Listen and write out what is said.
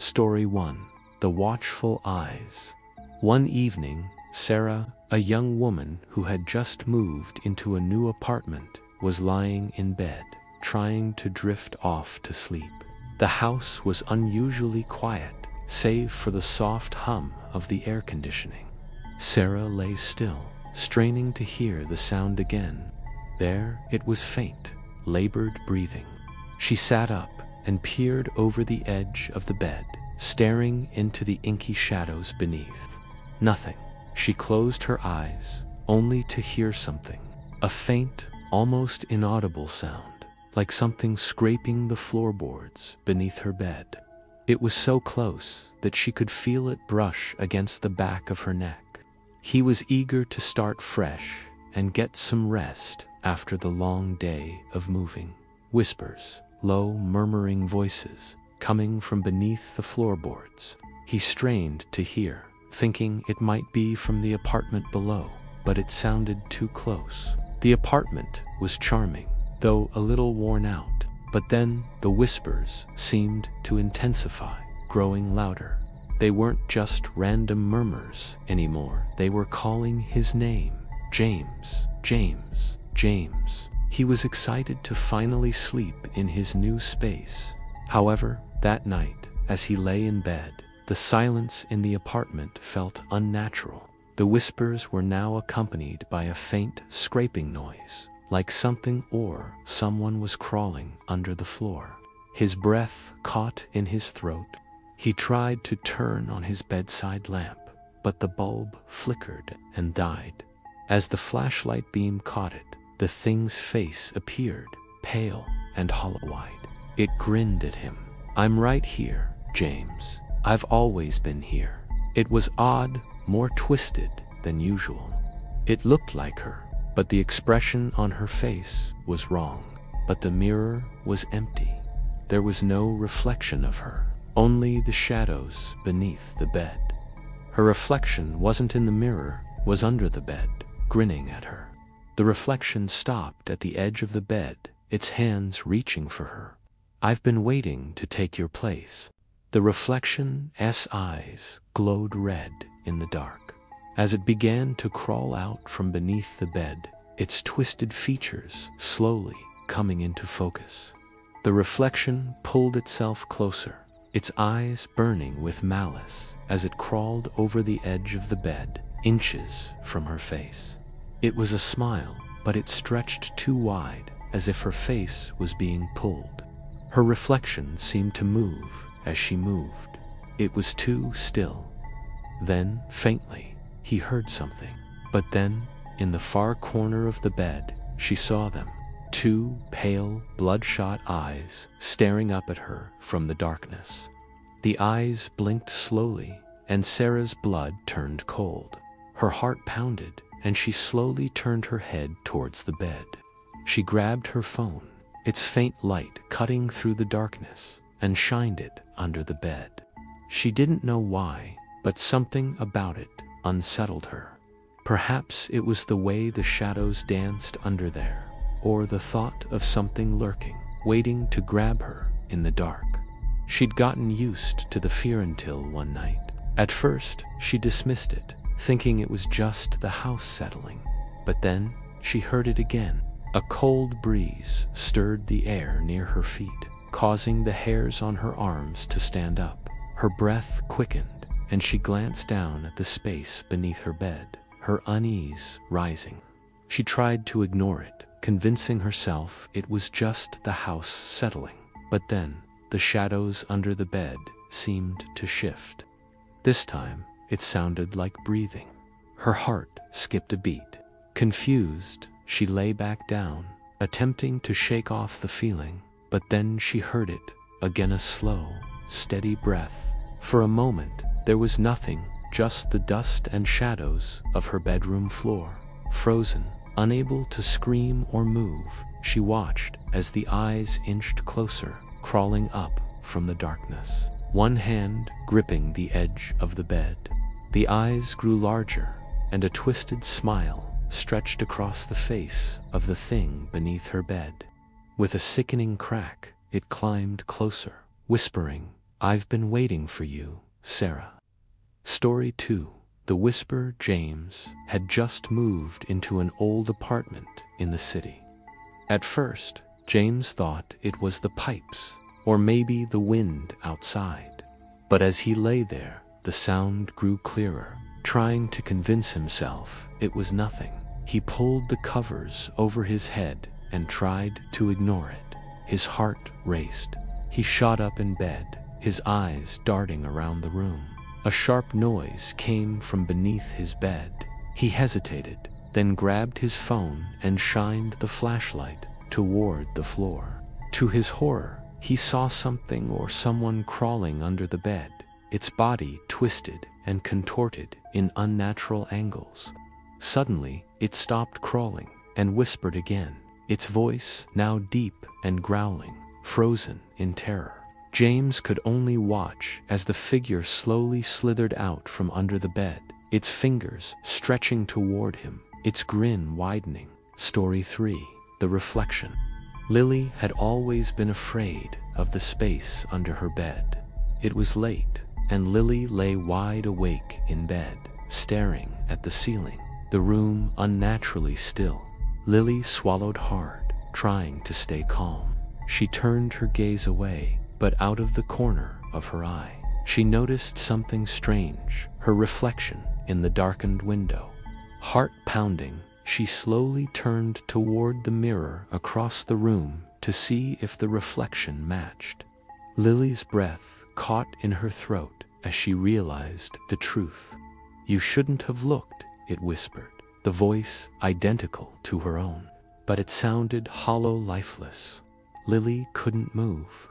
Story 1. The Watchful Eyes. One evening, Sarah, a young woman who had just moved into a new apartment, was lying in bed, trying to drift off to sleep. The house was unusually quiet, save for the soft hum of the air conditioning. Sarah lay still, straining to hear the sound again. There it was, faint, labored breathing. She sat up and peered over the edge of the bed, staring into the inky shadows beneath. Nothing. She closed her eyes, only to hear something. A faint, almost inaudible sound, like something scraping the floorboards beneath her bed. It was so close that she could feel it brush against the back of her neck. He was eager to start fresh and get some rest after the long day of moving. Whispers, low murmuring voices, coming from beneath the floorboards. He strained to hear, thinking it might be from the apartment below, but it sounded too close. The apartment was charming, though a little worn out, but then the whispers seemed to intensify, growing louder. They weren't just random murmurs anymore. They were calling his name. James, James, James. He was excited to finally sleep in his new space. However, that night, as he lay in bed, the silence in the apartment felt unnatural. The whispers were now accompanied by a faint scraping noise, like something or someone was crawling under the floor. His breath caught in his throat. He tried to turn on his bedside lamp, but the bulb flickered and died. As the flashlight beam caught it, the thing's face appeared, pale and hollow-eyed. It grinned at him. "I'm right here, James. I've always been here." It was odd, more twisted than usual. It looked like her, but the expression on her face was wrong. But the mirror was empty. There was no reflection of her, only the shadows beneath the bed. Her reflection wasn't in the mirror, was under the bed, grinning at her. The reflection stopped at the edge of the bed, its hands reaching for her. "I've been waiting to take your place." The reflection's eyes glowed red in the dark. As it began to crawl out from beneath the bed, its twisted features slowly coming into focus. The reflection pulled itself closer, its eyes burning with malice as it crawled over the edge of the bed, inches from her face. It was a smile, but it stretched too wide, as if her face was being pulled. Her reflection seemed to move as she moved. It was too still. Then, faintly, he heard something. But then, in the far corner of the bed, she saw them. Two pale, bloodshot eyes staring up at her from the darkness. The eyes blinked slowly, and Sarah's blood turned cold. Her heart pounded, and she slowly turned her head towards the bed. She grabbed her phone, its faint light cutting through the darkness, and shined it under the bed. She didn't know why, but something about it unsettled her. Perhaps it was the way the shadows danced under there, or the thought of something lurking, waiting to grab her in the dark. She'd gotten used to the fear until one night. At first, she dismissed it, thinking it was just the house settling. But then, she heard it again. A cold breeze stirred the air near her feet, causing the hairs on her arms to stand up. Her breath quickened, and she glanced down at the space beneath her bed, her unease rising. She tried to ignore it, convincing herself it was just the house settling. But then, the shadows under the bed seemed to shift. This time, it sounded like breathing. Her heart skipped a beat. Confused, she lay back down, attempting to shake off the feeling, but then she heard it again, a slow, steady breath. For a moment, there was nothing, just the dust and shadows of her bedroom floor. Frozen, unable to scream or move, she watched as the eyes inched closer, crawling up from the darkness, one hand gripping the edge of the bed. The eyes grew larger, and a twisted smile stretched across the face of the thing beneath her bed. With a sickening crack, it climbed closer, whispering, "I've been waiting for you, Sarah." Story 2. The Whisper. James had just moved into an old apartment in the city. At first, James thought it was the pipes, or maybe the wind outside. But as he lay there, the sound grew clearer. Trying to convince himself it was nothing, he pulled the covers over his head and tried to ignore it. His heart raced. He shot up in bed, his eyes darting around the room. A sharp noise came from beneath his bed. He hesitated, then grabbed his phone and shined the flashlight toward the floor. To his horror, he saw something or someone crawling under the bed, its body twisted and contorted in unnatural angles. Suddenly, it stopped crawling and whispered again, its voice now deep and growling, frozen in terror. James could only watch as the figure slowly slithered out from under the bed, its fingers stretching toward him, its grin widening. Story 3. The Reflection. Lily had always been afraid of the space under her bed. It was late, and Lily lay wide awake in bed, staring at the ceiling, the room unnaturally still. Lily swallowed hard, trying to stay calm. She turned her gaze away, but out of the corner of her eye, she noticed something strange, her reflection in the darkened window. Heart pounding, she slowly turned toward the mirror across the room to see if the reflection matched. Lily's breath caught in her throat as she realized the truth. "You shouldn't have looked," it whispered, the voice identical to her own. But it sounded hollow, lifeless. Lily couldn't move.